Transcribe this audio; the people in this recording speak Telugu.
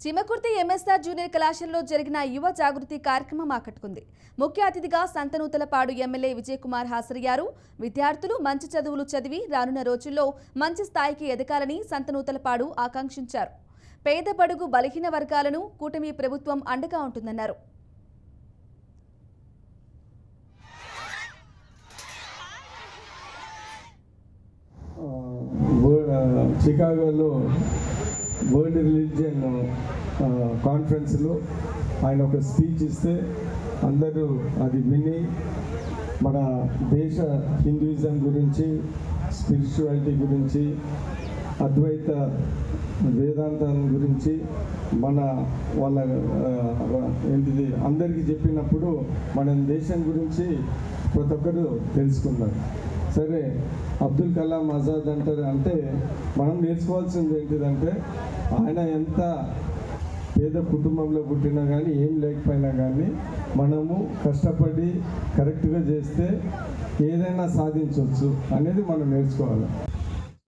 చిమకుర్తి ఎంఎస్ఆర్ జూనియర్ కళాశాలలో జరిగిన యువ జాగృతి కార్యక్రమం ఆకట్టుకుంది. ముఖ్య అతిథిగా సంతనూతలపాడు ఎమ్మెల్యే విజయకుమార్ హాజరయ్యారు. విద్యార్థులు మంచి చదువులు చదివి రానున్న రోజుల్లో మంచి స్థాయికి ఎదగాలని సంతనూతలపాడు ఆకాంక్షించారు. పేద బడుగు బలహీన వర్గాలను కూటమి ప్రభుత్వం అండగా ఉంటుందన్నారు. చికాగోలో వరల్డ్ రిలీజియన్ కాన్ఫరెన్స్లో ఆయన ఒక స్పీచ్ ఇస్తే అందరూ అది విని మన దేశ హిందూయిజం గురించి, స్పిరిచువాలిటీ గురించి, అద్వైత వేదాంతం గురించి వాళ్ళ ఏంటిది అందరికీ చెప్పినప్పుడు మన దేశం గురించి ప్రతి ఒక్కరు తెలుసుకున్నారు. సరే, అబ్దుల్ కలాం ఆజాద్ అంటారు అంటే మనం నేర్చుకోవాల్సింది ఏంటిదంటే ఆయన ఎంత పేద కుటుంబంలో పుట్టినా కానీ ఏం లేకపోయినా కానీ మనము కష్టపడి కరెక్ట్గా చేస్తే ఏదైనా సాధించవచ్చు అనేది మనం నేర్చుకోవాలి.